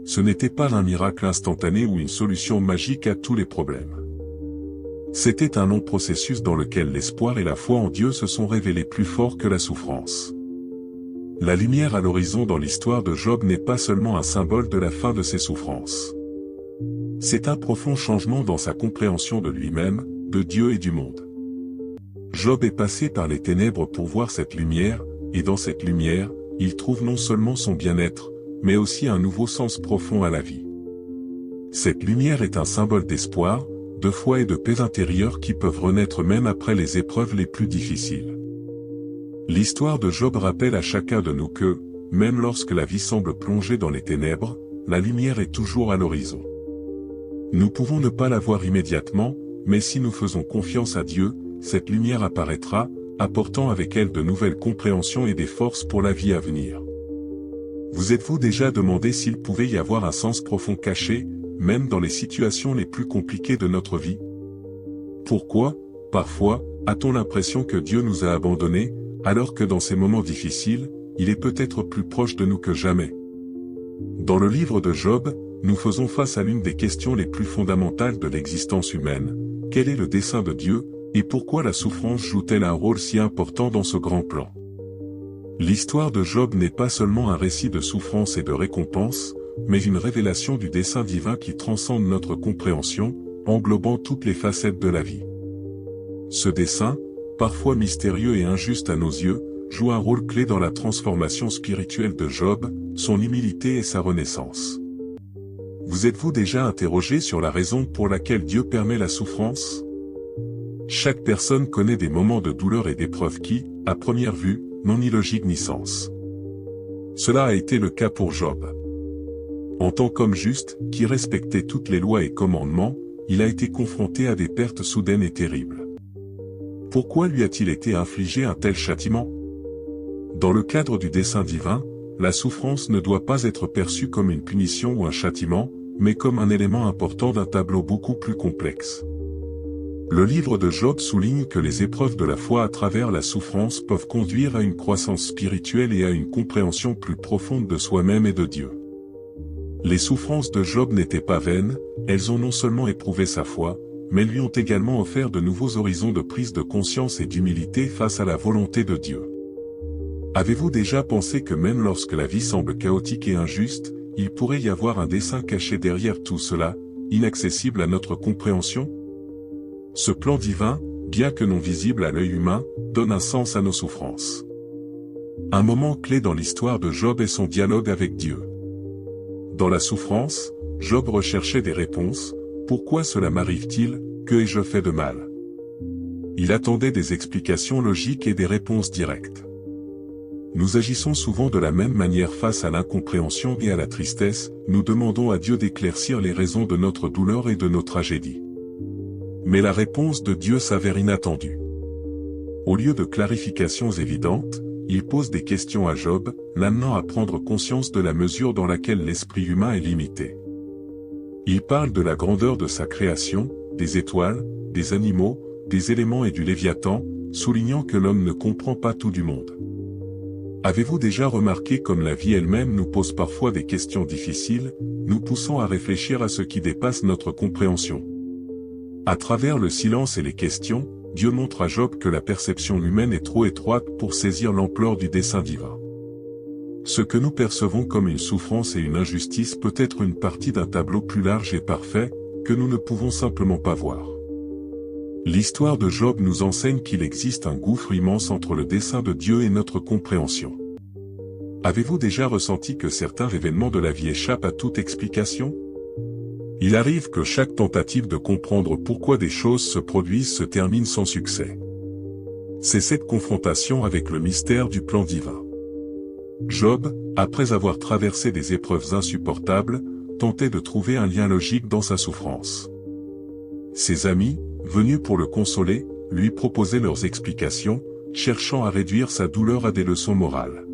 Ce n'était pas un miracle instantané ou une solution magique à tous les problèmes. C'était un long processus dans lequel l'espoir et la foi en Dieu se sont révélés plus forts que la souffrance. La lumière à l'horizon dans l'histoire de Job n'est pas seulement un symbole de la fin de ses souffrances. C'est un profond changement dans sa compréhension de lui-même, de Dieu et du monde. Job est passé par les ténèbres pour voir cette lumière, et dans cette lumière, il trouve non seulement son bien-être, mais aussi un nouveau sens profond à la vie. Cette lumière est un symbole d'espoir, de foi et de paix intérieure qui peuvent renaître même après les épreuves les plus difficiles. L'histoire de Job rappelle à chacun de nous que, même lorsque la vie semble plongée dans les ténèbres, la lumière est toujours à l'horizon. Nous pouvons ne pas la voir immédiatement, mais si nous faisons confiance à Dieu, cette lumière apparaîtra, apportant avec elle de nouvelles compréhensions et des forces pour la vie à venir. Vous êtes-vous déjà demandé s'il pouvait y avoir un sens profond caché, même dans les situations les plus compliquées de notre vie? Pourquoi, parfois, a-t-on l'impression que Dieu nous a abandonnés, alors que dans ces moments difficiles, il est peut-être plus proche de nous que jamais? Dans le livre de Job, nous faisons face à l'une des questions les plus fondamentales de l'existence humaine. Quel est le dessein de Dieu, et pourquoi la souffrance joue-t-elle un rôle si important dans ce grand plan? L'histoire de Job n'est pas seulement un récit de souffrance et de récompense, mais une révélation du dessein divin qui transcende notre compréhension, englobant toutes les facettes de la vie. Ce dessein, parfois mystérieux et injuste à nos yeux, joue un rôle clé dans la transformation spirituelle de Job, son humilité et sa renaissance. Vous êtes-vous déjà interrogé sur la raison pour laquelle Dieu permet la souffrance? Chaque personne connaît des moments de douleur et d'épreuve qui, à première vue, n'ont ni logique ni sens. Cela a été le cas pour Job. En tant qu'homme juste, qui respectait toutes les lois et commandements, il a été confronté à des pertes soudaines et terribles. Pourquoi lui a-t-il été infligé un tel châtiment? Dans le cadre du dessein divin, la souffrance ne doit pas être perçue comme une punition ou un châtiment, mais comme un élément important d'un tableau beaucoup plus complexe. Le livre de Job souligne que les épreuves de la foi à travers la souffrance peuvent conduire à une croissance spirituelle et à une compréhension plus profonde de soi-même et de Dieu. Les souffrances de Job n'étaient pas vaines, elles ont non seulement éprouvé sa foi, mais lui ont également offert de nouveaux horizons de prise de conscience et d'humilité face à la volonté de Dieu. Avez-vous déjà pensé que même lorsque la vie semble chaotique et injuste, il pourrait y avoir un dessein caché derrière tout cela, inaccessible à notre compréhension? Ce plan divin, bien que non visible à l'œil humain, donne un sens à nos souffrances. Un moment clé dans l'histoire de Job est son dialogue avec Dieu. Dans la souffrance, Job recherchait des réponses. Pourquoi cela m'arrive-t-il? Que ai-je fait de mal? Il attendait des explications logiques et des réponses directes. Nous agissons souvent de la même manière face à l'incompréhension et à la tristesse, nous demandons à Dieu d'éclaircir les raisons de notre douleur et de nos tragédies. Mais la réponse de Dieu s'avère inattendue. Au lieu de clarifications évidentes, il pose des questions à Job, l'amenant à prendre conscience de la mesure dans laquelle l'esprit humain est limité. Il parle de la grandeur de sa création, des étoiles, des animaux, des éléments et du Léviathan, soulignant que l'homme ne comprend pas tout du monde. Avez-vous déjà remarqué comme la vie elle-même nous pose parfois des questions difficiles, nous poussant à réfléchir à ce qui dépasse notre compréhension? À travers le silence et les questions, Dieu montre à Job que la perception humaine est trop étroite pour saisir l'ampleur du dessein divin. Ce que nous percevons comme une souffrance et une injustice peut être une partie d'un tableau plus large et parfait, que nous ne pouvons simplement pas voir. L'histoire de Job nous enseigne qu'il existe un gouffre immense entre le dessein de Dieu et notre compréhension. Avez-vous déjà ressenti que certains événements de la vie échappent à toute explication? Il arrive que chaque tentative de comprendre pourquoi des choses se produisent se termine sans succès. C'est cette confrontation avec le mystère du plan divin. Job, après avoir traversé des épreuves insupportables, tentait de trouver un lien logique dans sa souffrance. Ses amis, venus pour le consoler, lui proposaient leurs explications, cherchant à réduire sa douleur à des leçons morales.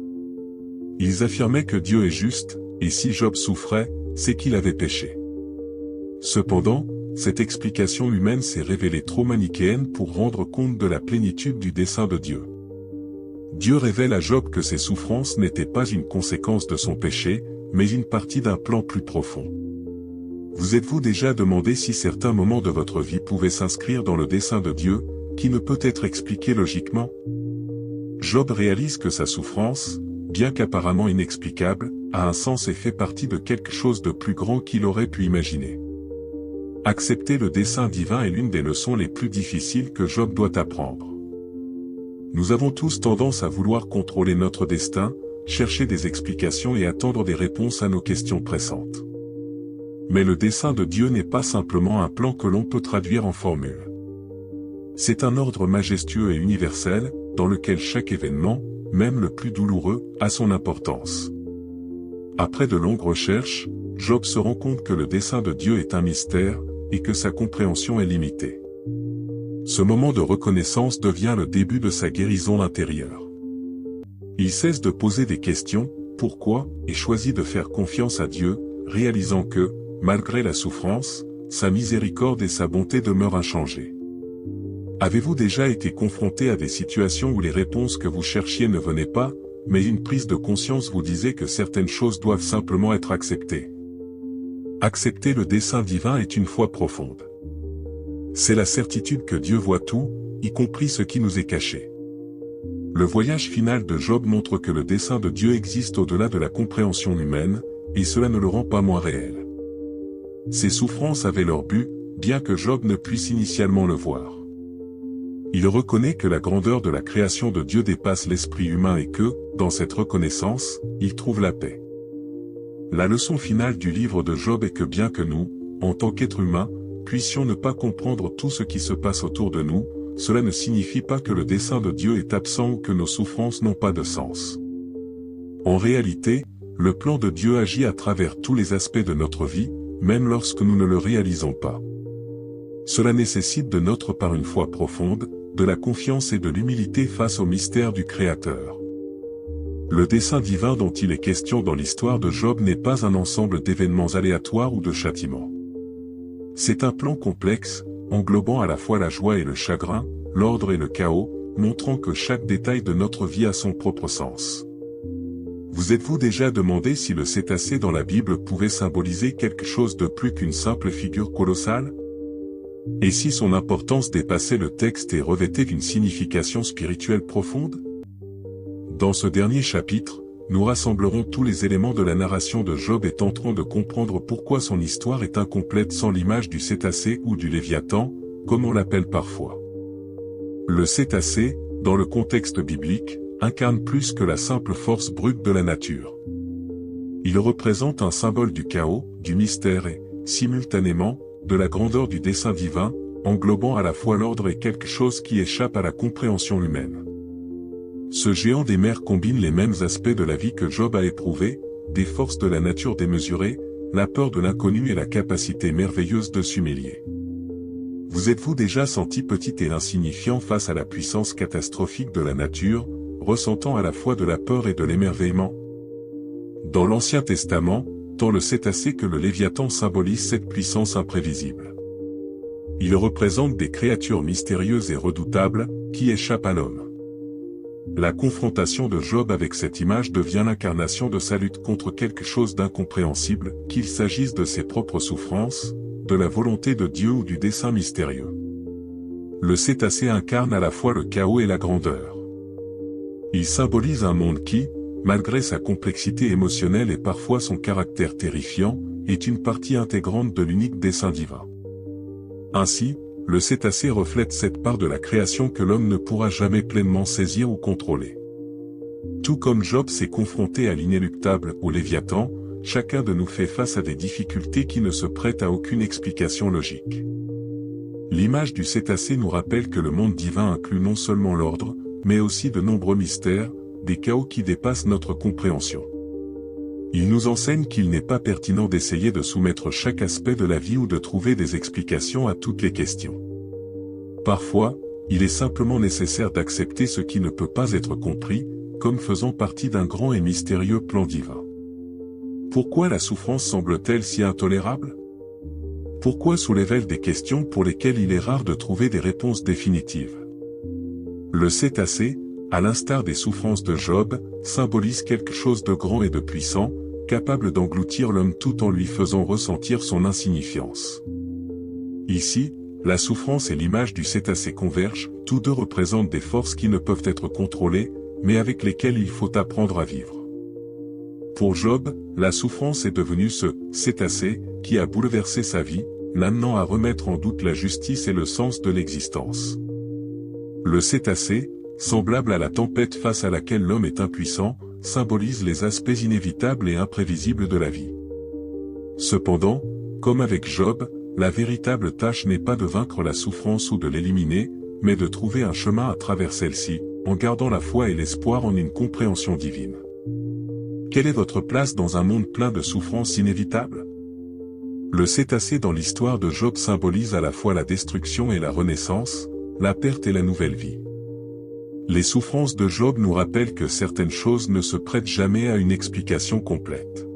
Ils affirmaient que Dieu est juste, et si Job souffrait, c'est qu'il avait péché. Cependant, cette explication humaine s'est révélée trop manichéenne pour rendre compte de la plénitude du dessein de Dieu. Dieu révèle à Job que ses souffrances n'étaient pas une conséquence de son péché, mais une partie d'un plan plus profond. Vous êtes-vous déjà demandé si certains moments de votre vie pouvaient s'inscrire dans le dessein de Dieu, qui ne peut être expliqué logiquement? Job réalise que sa souffrance, bien qu'apparemment inexplicable, a un sens et fait partie de quelque chose de plus grand qu'il aurait pu imaginer. Accepter le dessein divin est l'une des leçons les plus difficiles que Job doit apprendre. Nous avons tous tendance à vouloir contrôler notre destin, chercher des explications et attendre des réponses à nos questions pressantes. Mais le dessein de Dieu n'est pas simplement un plan que l'on peut traduire en formule. C'est un ordre majestueux et universel, dans lequel chaque événement, même le plus douloureux, a son importance. Après de longues recherches, Job se rend compte que le dessein de Dieu est un mystère, et que sa compréhension est limitée. Ce moment de reconnaissance devient le début de sa guérison intérieure. Il cesse de poser des questions, pourquoi, et choisit de faire confiance à Dieu, réalisant que, malgré la souffrance, sa miséricorde et sa bonté demeurent inchangées. Avez-vous déjà été confronté à des situations où les réponses que vous cherchiez ne venaient pas, mais une prise de conscience vous disait que certaines choses doivent simplement être acceptées? Accepter le dessein divin est une foi profonde. C'est la certitude que Dieu voit tout, y compris ce qui nous est caché. Le voyage final de Job montre que le dessein de Dieu existe au-delà de la compréhension humaine, et cela ne le rend pas moins réel. Ces souffrances avaient leur but, bien que Job ne puisse initialement le voir. Il reconnaît que la grandeur de la création de Dieu dépasse l'esprit humain et que, dans cette reconnaissance, il trouve la paix. La leçon finale du livre de Job est que bien que nous, en tant qu'êtres humains, puissions ne pas comprendre tout ce qui se passe autour de nous, cela ne signifie pas que le dessein de Dieu est absent ou que nos souffrances n'ont pas de sens. En réalité, le plan de Dieu agit à travers tous les aspects de notre vie, même lorsque nous ne le réalisons pas. Cela nécessite de notre part une foi profonde, de la confiance et de l'humilité face au mystère du Créateur. Le dessein divin dont il est question dans l'histoire de Job n'est pas un ensemble d'événements aléatoires ou de châtiments. C'est un plan complexe, englobant à la fois la joie et le chagrin, l'ordre et le chaos, montrant que chaque détail de notre vie a son propre sens. Vous êtes-vous déjà demandé si le cétacé dans la Bible pouvait symboliser quelque chose de plus qu'une simple figure colossale? Et si son importance dépassait le texte et revêtait une signification spirituelle profonde? Dans ce dernier chapitre, nous rassemblerons tous les éléments de la narration de Job et tenterons de comprendre pourquoi son histoire est incomplète sans l'image du cétacé ou du léviathan, comme on l'appelle parfois. Le cétacé, dans le contexte biblique, incarne plus que la simple force brute de la nature. Il représente un symbole du chaos, du mystère et, simultanément, de la grandeur du dessein divin, englobant à la fois l'ordre et quelque chose qui échappe à la compréhension humaine. Ce géant des mers combine les mêmes aspects de la vie que Job a éprouvés, des forces de la nature démesurées, la peur de l'inconnu et la capacité merveilleuse de s'humilier. Vous êtes-vous déjà senti petit et insignifiant face à la puissance catastrophique de la nature, ressentant à la fois de la peur et de l'émerveillement? Dans l'Ancien Testament, tant le cétacé que le léviathan symbolisent cette puissance imprévisible. Ils représentent des créatures mystérieuses et redoutables, qui échappent à l'homme. La confrontation de Job avec cette image devient l'incarnation de sa lutte contre quelque chose d'incompréhensible, qu'il s'agisse de ses propres souffrances, de la volonté de Dieu ou du dessein mystérieux. Le cétacé incarne à la fois le chaos et la grandeur. Il symbolise un monde qui, malgré sa complexité émotionnelle et parfois son caractère terrifiant, est une partie intégrante de l'unique dessein divin. Ainsi, le cétacé reflète cette part de la création que l'homme ne pourra jamais pleinement saisir ou contrôler. Tout comme Job s'est confronté à l'inéluctable, au Léviathan, chacun de nous fait face à des difficultés qui ne se prêtent à aucune explication logique. L'image du cétacé nous rappelle que le monde divin inclut non seulement l'ordre, mais aussi de nombreux mystères, des chaos qui dépassent notre compréhension. Il nous enseigne qu'il n'est pas pertinent d'essayer de soumettre chaque aspect de la vie ou de trouver des explications à toutes les questions. Parfois, il est simplement nécessaire d'accepter ce qui ne peut pas être compris, comme faisant partie d'un grand et mystérieux plan divin. Pourquoi la souffrance semble-t-elle si intolérable? Pourquoi soulève-t-elle des questions pour lesquelles il est rare de trouver des réponses définitives? Le cétacé, à l'instar des souffrances de Job, symbolise quelque chose de grand et de puissant, capable d'engloutir l'homme tout en lui faisant ressentir son insignifiance. Ici, la souffrance et l'image du cétacé convergent, tous deux représentent des forces qui ne peuvent être contrôlées, mais avec lesquelles il faut apprendre à vivre. Pour Job, la souffrance est devenue ce cétacé qui a bouleversé sa vie, l'amenant à remettre en doute la justice et le sens de l'existence. Le cétacé, semblable à la tempête face à laquelle l'homme est impuissant, symbolise les aspects inévitables et imprévisibles de la vie. Cependant, comme avec Job, la véritable tâche n'est pas de vaincre la souffrance ou de l'éliminer, mais de trouver un chemin à travers celle-ci, en gardant la foi et l'espoir en une compréhension divine. Quelle est votre place dans un monde plein de souffrances inévitables? Le cétacé dans l'histoire de Job symbolise à la fois la destruction et la renaissance, la perte et la nouvelle vie. Les souffrances de Job nous rappellent que certaines choses ne se prêtent jamais à une explication complète.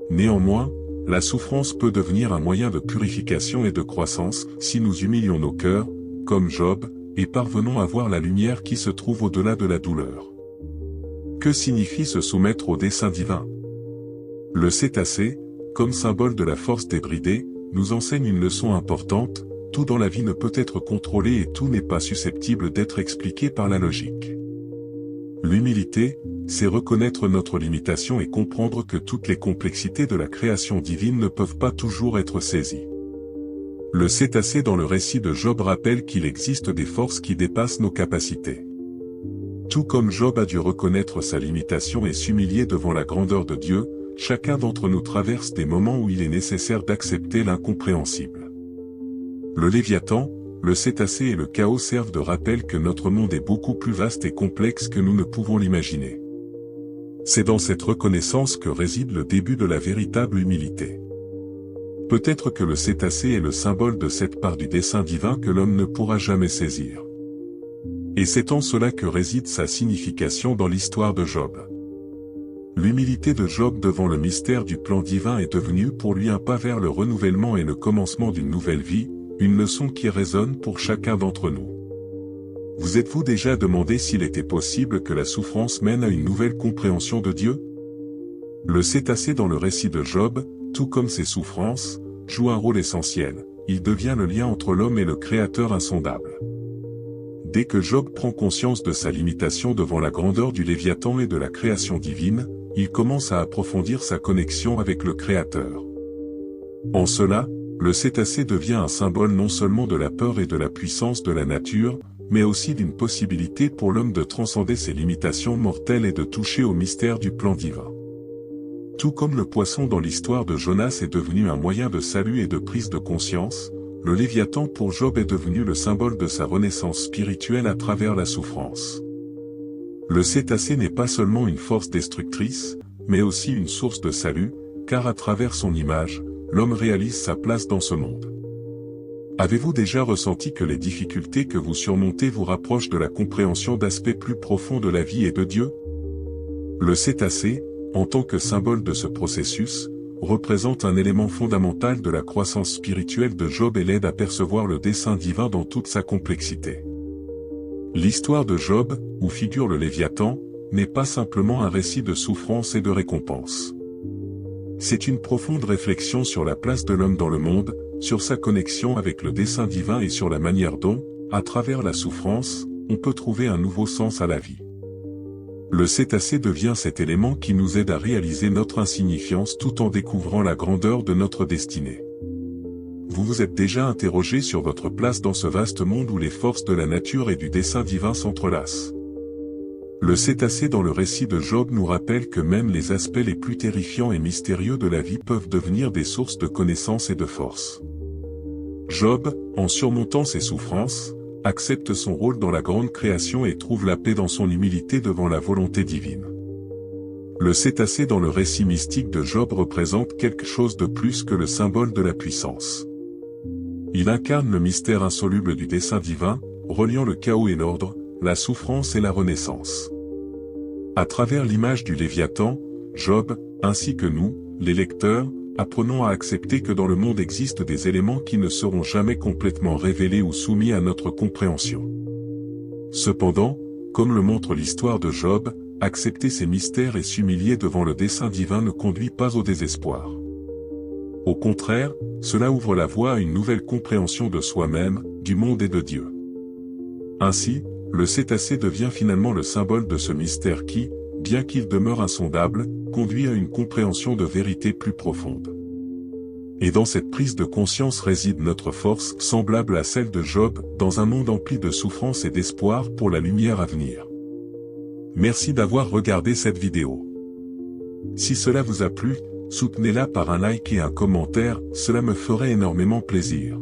Néanmoins, la souffrance peut devenir un moyen de purification et de croissance si nous humilions nos cœurs, comme Job, et parvenons à voir la lumière qui se trouve au-delà de la douleur. Que signifie se soumettre au dessein divin? Le cétacé, comme symbole de la force débridée, nous enseigne une leçon importante. Tout dans la vie ne peut être contrôlé et tout n'est pas susceptible d'être expliqué par la logique. L'humilité, c'est reconnaître notre limitation et comprendre que toutes les complexités de la création divine ne peuvent pas toujours être saisies. Le cétacé dans le récit de Job rappelle qu'il existe des forces qui dépassent nos capacités. Tout comme Job a dû reconnaître sa limitation et s'humilier devant la grandeur de Dieu, chacun d'entre nous traverse des moments où il est nécessaire d'accepter l'incompréhensible. Le Léviathan, le cétacé et le chaos servent de rappel que notre monde est beaucoup plus vaste et complexe que nous ne pouvons l'imaginer. C'est dans cette reconnaissance que réside le début de la véritable humilité. Peut-être que le cétacé est le symbole de cette part du dessein divin que l'homme ne pourra jamais saisir. Et c'est en cela que réside sa signification dans l'histoire de Job. L'humilité de Job devant le mystère du plan divin est devenue pour lui un pas vers le renouvellement et le commencement d'une nouvelle vie, une leçon qui résonne pour chacun d'entre nous. Vous êtes-vous déjà demandé s'il était possible que la souffrance mène à une nouvelle compréhension de Dieu? Le cétacé dans le récit de Job, tout comme ses souffrances, joue un rôle essentiel. Il devient le lien entre l'homme et le Créateur insondable. Dès que Job prend conscience de sa limitation devant la grandeur du Léviathan et de la création divine, il commence à approfondir sa connexion avec le Créateur. En cela, le cétacé devient un symbole non seulement de la peur et de la puissance de la nature, mais aussi d'une possibilité pour l'homme de transcender ses limitations mortelles et de toucher au mystère du plan divin. Tout comme le poisson dans l'histoire de Jonas est devenu un moyen de salut et de prise de conscience, le Léviathan pour Job est devenu le symbole de sa renaissance spirituelle à travers la souffrance. Le cétacé n'est pas seulement une force destructrice, mais aussi une source de salut, car à travers son image, l'homme réalise sa place dans ce monde. Avez-vous déjà ressenti que les difficultés que vous surmontez vous rapprochent de la compréhension d'aspects plus profonds de la vie et de Dieu? Le cétacé, en tant que symbole de ce processus, représente un élément fondamental de la croissance spirituelle de Job et l'aide à percevoir le dessein divin dans toute sa complexité. L'histoire de Job, où figure le Léviathan, n'est pas simplement un récit de souffrance et de récompense. C'est une profonde réflexion sur la place de l'homme dans le monde, sur sa connexion avec le dessein divin et sur la manière dont, à travers la souffrance, on peut trouver un nouveau sens à la vie. Le cétacé devient cet élément qui nous aide à réaliser notre insignifiance tout en découvrant la grandeur de notre destinée. Vous vous êtes déjà interrogé sur votre place dans ce vaste monde où les forces de la nature et du dessein divin s'entrelacent. Le cétacé dans le récit de Job nous rappelle que même les aspects les plus terrifiants et mystérieux de la vie peuvent devenir des sources de connaissance et de force. Job, en surmontant ses souffrances, accepte son rôle dans la grande création et trouve la paix dans son humilité devant la volonté divine. Le cétacé dans le récit mystique de Job représente quelque chose de plus que le symbole de la puissance. Il incarne le mystère insoluble du dessein divin, reliant le chaos et l'ordre, la souffrance et la renaissance. À travers l'image du Léviathan, Job, ainsi que nous, les lecteurs, apprenons à accepter que dans le monde existent des éléments qui ne seront jamais complètement révélés ou soumis à notre compréhension. Cependant, comme le montre l'histoire de Job, accepter ces mystères et s'humilier devant le dessein divin ne conduit pas au désespoir. Au contraire, cela ouvre la voie à une nouvelle compréhension de soi-même, du monde et de Dieu. Ainsi, le cétacé devient finalement le symbole de ce mystère qui, bien qu'il demeure insondable, conduit à une compréhension de vérité plus profonde. Et dans cette prise de conscience réside notre force, semblable à celle de Job, dans un monde empli de souffrance et d'espoir pour la lumière à venir. Merci d'avoir regardé cette vidéo. Si cela vous a plu, soutenez-la par un like et un commentaire, cela me ferait énormément plaisir.